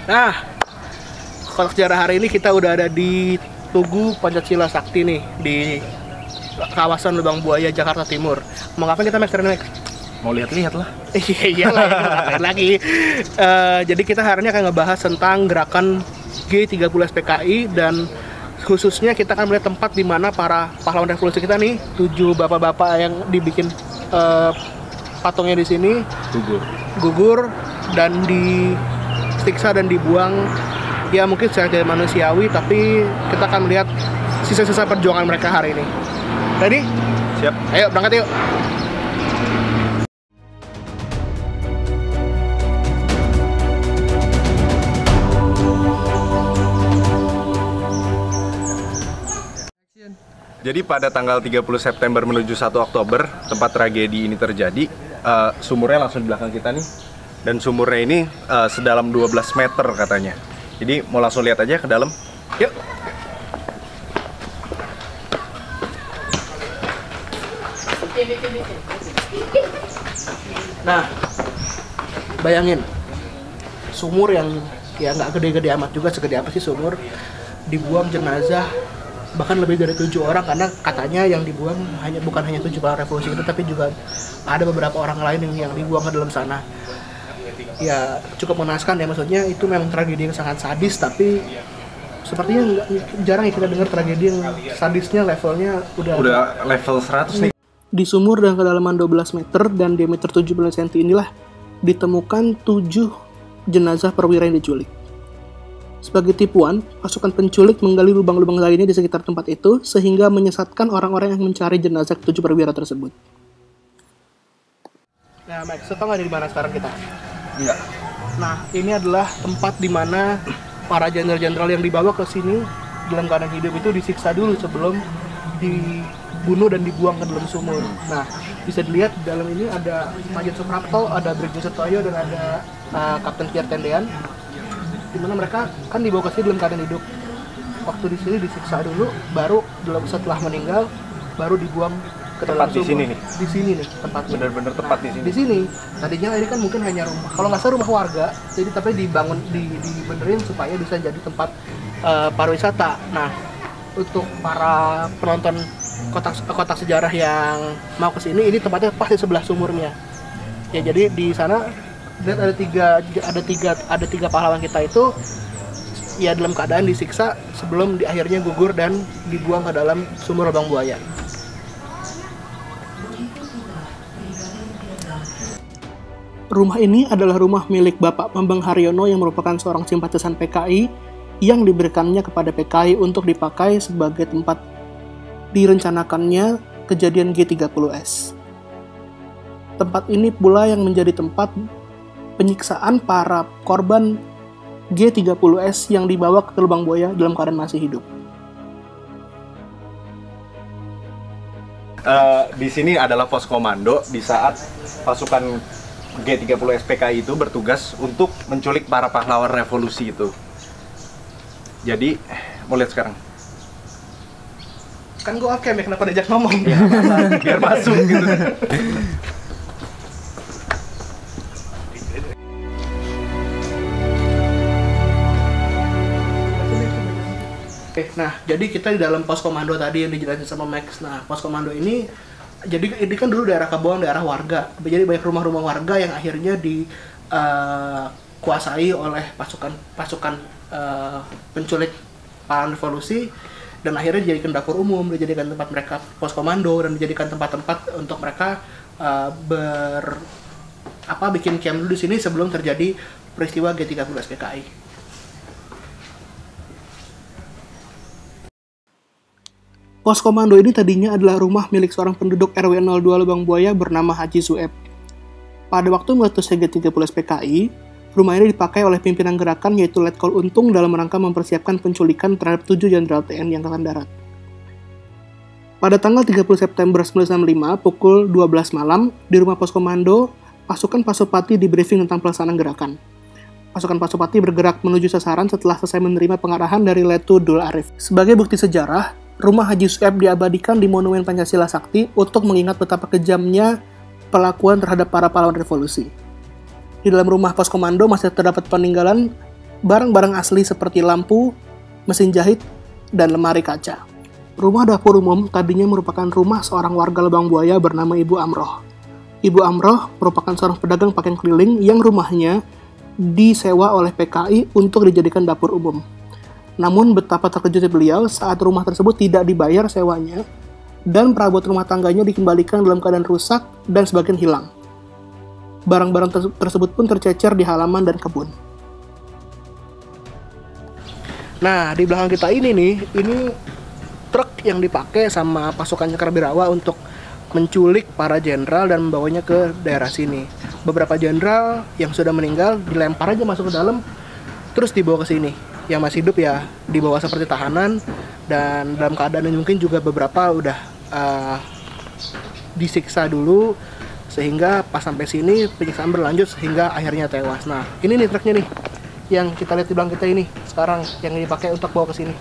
Nah, kotak sejarah hari ini kita udah ada di Tugu Pancasila Sakti nih, di kawasan Lubang Buaya, Jakarta Timur. Mau ngapain kita, Max? Mau lihat-lihat lah. Iya lah, ngapain lagi. Jadi kita hari ini akan ngebahas tentang gerakan G30 SPKI, dan khususnya kita akan melihat tempat di mana para pahlawan revolusi kita nih, 7 bapak-bapak yang dibikin patungnya di sini gugur dan disiksa dan dibuang. Ya mungkin secara tidak manusiawi, tapi kita akan melihat sisa-sisa perjuangan mereka hari ini. Ready? Siap. Ayo berangkat yuk. Jadi pada tanggal 30 September menuju 1 Oktober, tempat tragedi ini terjadi. Sumurnya langsung di belakang kita nih. Dan sumurnya ini sedalam 12 meter katanya. Jadi mau langsung lihat aja ke dalam. Yuk. Nah, bayangin sumur yang ya nggak gede-gede amat juga, segede apa sih sumur, dibuang jenazah bahkan lebih dari 7 orang, karena katanya yang dibuang bukan hanya 7 pahlawan revolusi itu, tapi juga ada beberapa orang lain yang dibuang ke dalam sana. Ya cukup mengenaskan ya, maksudnya itu memang tragedi yang sangat sadis, tapi sepertinya jarang ya kita dengar tragedi yang sadisnya levelnya udah level 100 nih. Di sumur dengan kedalaman 12 meter dan diameter 17 cm inilah ditemukan 7 jenazah perwira yang diculik. Sebagai tipuan, pasukan penculik menggali lubang-lubang lainnya di sekitar tempat itu sehingga menyesatkan orang-orang yang mencari jenazah 7 perwira tersebut. Nah, Max, tau nggak di mana sekarang kita? Enggak. Nah, ini adalah tempat di mana para jenderal-jenderal yang dibawa ke sini dalam keadaan hidup itu disiksa dulu sebelum dibunuh dan dibuang ke dalam sumur. Nah, bisa dilihat di dalam ini ada Majen Suprapto, ada Brigjen Setoyo, dan ada Kapten Pierre Tendean, di mana mereka kan dibawa ke sini dalam keadaan hidup. Waktu di sini disiksa dulu, baru setelah meninggal baru dibuang ke dalam sumur. Di sini nih. Di sini nih tempatnya. Bener-bener tepat di sini. Di sini tadinya ini kan mungkin hanya rumah, kalau nggak salah rumah warga, jadi tapi dibangun dibenerin supaya bisa jadi tempat pariwisata. Nah, untuk para penonton kotak sejarah yang mau ke sini, ini tempatnya pas di sebelah sumurnya. Ya, jadi di sana lihat ada tiga pahlawan kita itu ya dalam keadaan disiksa sebelum akhirnya gugur dan dibuang ke dalam sumur Lubang Buaya. Rumah ini adalah rumah milik Bapak Bambang Haryono yang merupakan seorang simpatisan PKI yang diberikannya kepada PKI untuk dipakai sebagai tempat direncanakannya kejadian G30S. Tempat ini pula yang menjadi tempat penyiksaan para korban G30S yang dibawa ke Lubang Buaya dalam keadaan masih hidup. Di sini adalah pos komando di saat pasukan G30 SPKI itu bertugas untuk menculik para pahlawan revolusi itu. Jadi, mau lihat sekarang. Kan gue oke, kenapa diajak ngomong? Ya, biar masuk gitu. Nah, jadi kita di dalam pos komando tadi yang dijelasin sama Max. Nah, pos komando ini, jadi ini kan dulu daerah kebun, daerah warga. Jadi banyak rumah-rumah warga yang akhirnya dikuasai oleh pasukan penculik pahlawan revolusi, dan akhirnya dijadikan dapur umum, dijadikan tempat mereka pos komando, dan dijadikan tempat-tempat untuk mereka bikin camp dulu di sini sebelum terjadi peristiwa G30 SPKI. Pos komando ini tadinya adalah rumah milik seorang penduduk RW 02 Lubang Buaya bernama Haji Sueb. Pada waktu meletusnya G30 SPKI, rumah ini dipakai oleh pimpinan gerakan yaitu Letkol Untung dalam rangka mempersiapkan penculikan terhadap 7 jenderal TNI Angkatan Darat. Pada tanggal 30 September 1965 pukul 12 malam, di rumah pos komando, pasukan Pasopati dibriefing tentang pelaksanaan gerakan. Pasukan Pasopati bergerak menuju sasaran setelah selesai menerima pengarahan dari Letu Dul Arif. Sebagai bukti sejarah, rumah Haji Sueb diabadikan di Monumen Pancasila Sakti untuk mengingat betapa kejamnya perlakuan terhadap para pahlawan revolusi. Di dalam rumah pos komando masih terdapat peninggalan barang-barang asli seperti lampu, mesin jahit, dan lemari kaca. Rumah dapur umum tadinya merupakan rumah seorang warga Lubang Buaya bernama Ibu Amroh. Ibu Amroh merupakan seorang pedagang pakaian keliling yang rumahnya disewa oleh PKI untuk dijadikan dapur umum. Namun betapa terkejutnya beliau saat rumah tersebut tidak dibayar sewanya dan perabot rumah tangganya dikembalikan dalam keadaan rusak dan sebagian hilang. Barang-barang tersebut pun tercecer di halaman dan kebun. Nah, di belakang kita ini nih, ini truk yang dipakai sama pasukan Cakrawirawa untuk menculik para jenderal dan membawanya ke daerah sini. Beberapa jenderal yang sudah meninggal dilempar aja masuk ke dalam, terus dibawa ke sini. Yang masih hidup ya dibawa seperti tahanan, dan dalam keadaan yang mungkin juga beberapa udah disiksa dulu, sehingga pas sampai sini penyiksaan berlanjut sehingga akhirnya tewas. Nah, ini nih truknya nih yang kita lihat di belakang kita ini sekarang yang dipakai untuk bawa ke sini.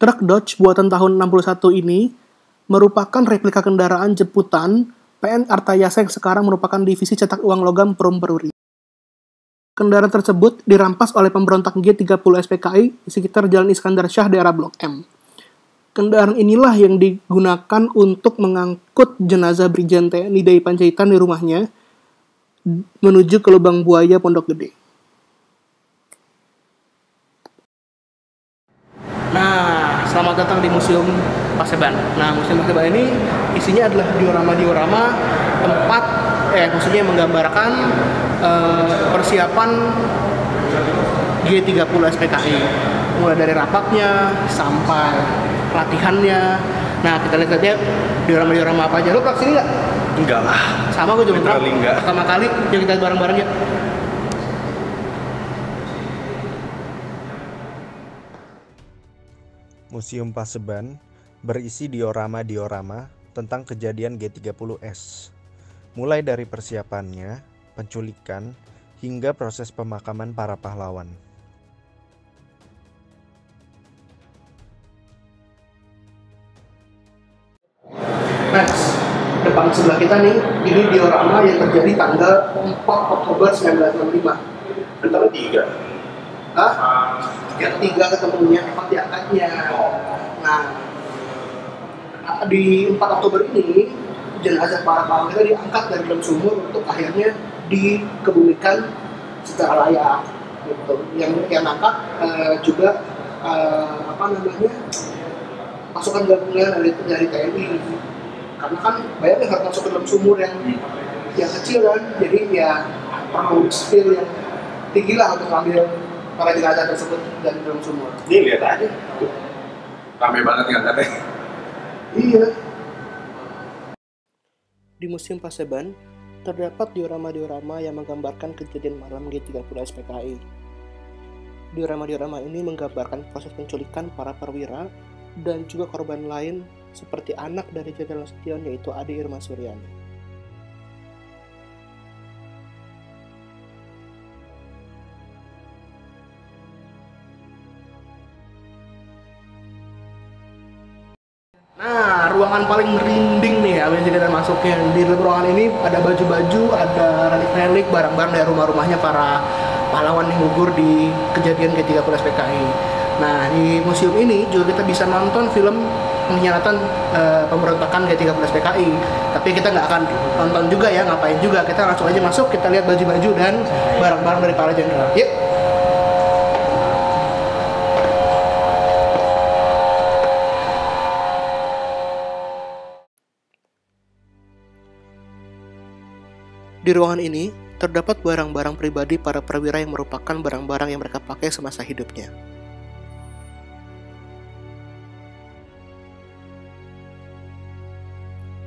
Truk Dodge buatan tahun 61 ini merupakan replika kendaraan jemputan PN Artayasa yang sekarang merupakan divisi cetak uang logam Perum Peruri. Kendaraan tersebut dirampas oleh pemberontak G30 SPKI di sekitar Jalan Iskandar Syah daerah Blok M. Kendaraan inilah yang digunakan untuk mengangkut jenazah Brigjen TNI Dai Panjaitan di rumahnya menuju ke Lubang Buaya Pondok Gede. Nah, selamat datang di Museum Paseban. Nah, Museum Paseban ini isinya adalah diorama-diorama tempat, maksudnya menggambarkan persiapan G30 SPKI. Mulai dari rapatnya sampai latihannya. Nah, kita lihat aja diorama-diorama apa aja. Lo pernah kesini nggak? Enggak lah. Sama gue juga pernah. Enggak. Pertama kali, yuk kita bareng-bareng ya. Museum Paseban berisi diorama-diorama tentang kejadian G30S, mulai dari persiapannya, penculikan, hingga proses pemakaman para pahlawan. Next, depan sebelah kita nih, ini diorama yang terjadi tanggal 4 Oktober 1965. Tanggal 3. Hah? Yang 3 ketemunya, 4 diangkatnya. Nah, di 4 Oktober ini, jenazah para pahlawan kita diangkat dari dalam sumur untuk akhirnya dikebumikan secara layak. Gitu. Yang angkat juga pasukan gabungan dari TNI. Karena kan bayangin harus masuk ke dalam sumur yang kecil kan, jadi ya perlu skill yang tinggi lah untuk ambil para jenazah tersebut dari dalam sumur. Ini lihat aja, rame banget ngangkatnya. Iya. Di Museum Paseban terdapat diorama-diorama yang menggambarkan kejadian malam G30 SPKI. Diorama-diorama ini menggambarkan proses penculikan para perwira dan juga korban lain seperti anak dari Jenderal Nasution yaitu Ade Irma Suryani. Nah, ruangan paling merinding nih abis kita masuknya. Di ruangan ini ada baju-baju, ada relik-relik, barang-barang dari rumah-rumahnya para pahlawan yang gugur di kejadian G30 SPKI. Nah, di museum ini juga kita bisa nonton film pengkhianatan pemberontakan G30 SPKI. Tapi kita nggak akan nonton juga ya, ngapain juga. Kita langsung aja masuk, kita lihat baju-baju dan barang-barang dari para jenderal. Yuk! Di ruangan ini, terdapat barang-barang pribadi para perwira yang merupakan barang-barang yang mereka pakai semasa hidupnya.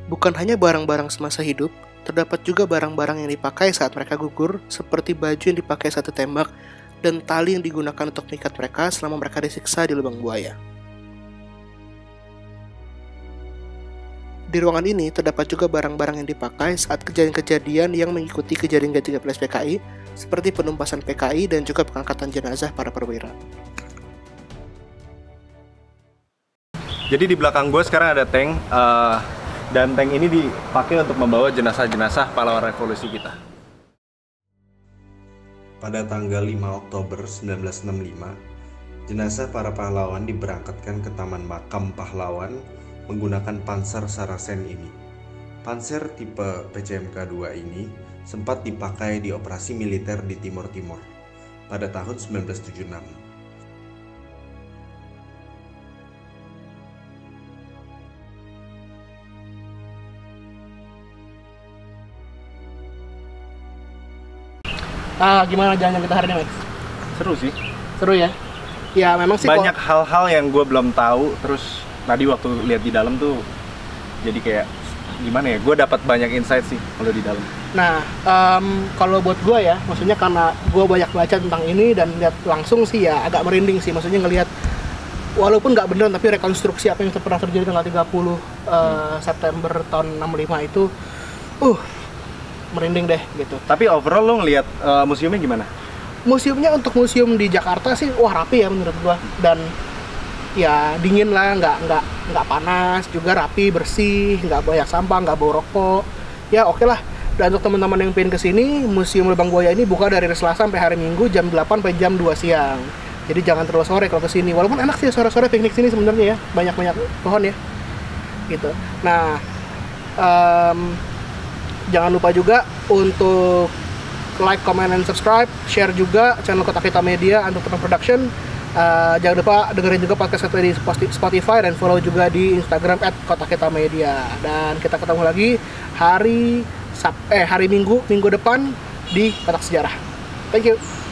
Bukan hanya barang-barang semasa hidup, terdapat juga barang-barang yang dipakai saat mereka gugur, seperti baju yang dipakai saat ditembak, dan tali yang digunakan untuk mengikat mereka selama mereka disiksa di lubang buaya. Di ruangan ini terdapat juga barang-barang yang dipakai saat kejadian-kejadian yang mengikuti kejadian G30 PKI, seperti penumpasan PKI dan juga pengangkatan jenazah para perwira. Jadi di belakang gue sekarang ada tank, dan tank ini dipakai untuk membawa jenazah-jenazah pahlawan revolusi kita. Pada tanggal 5 Oktober 1965, jenazah para pahlawan diberangkatkan ke Taman Makam Pahlawan menggunakan Panzer Sarasen ini. Panzer tipe PCMK-2 ini sempat dipakai di operasi militer di Timur Timur pada tahun 1976. Gimana jalan-jalan kita hari ini, Max? Seru sih. Seru ya? Ya memang sih Banyak hal-hal yang gue belum tahu. Terus tadi waktu lihat di dalam tuh jadi kayak gimana ya? Gue dapat banyak insight sih kalau di dalam. Nah, kalau buat gue ya, maksudnya karena gue banyak baca tentang ini dan lihat langsung sih ya agak merinding sih. Maksudnya ngelihat walaupun nggak beneran tapi rekonstruksi apa yang pernah terjadi tanggal 30 September tahun 65 itu merinding deh gitu. Tapi overall lo ngelihat museumnya gimana? Museumnya untuk museum di Jakarta sih wah rapi ya menurut gua, dan ya dingin lah, nggak panas, juga rapi, bersih, nggak banyak sampah, nggak bau rokok. Ya oke lah. Dan untuk teman-teman yang pengen kesini, Museum Lubang Buaya ini buka dari Selasa sampai hari Minggu jam 8 sampai jam 2 siang. Jadi jangan terlalu sore kalau kesini. Walaupun enak sih sore-sore piknik sini sebenarnya ya, banyak-banyak pohon ya. Gitu. Nah, jangan lupa juga untuk like, comment, and subscribe, share juga channel Kotak Hitam Media Undertone Production. Jangan lupa dengerin juga podcast kita di Spotify dan follow juga di Instagram @kotakhitammedia. Dan kita ketemu lagi hari Minggu depan di Kotak Sejarah. Thank you.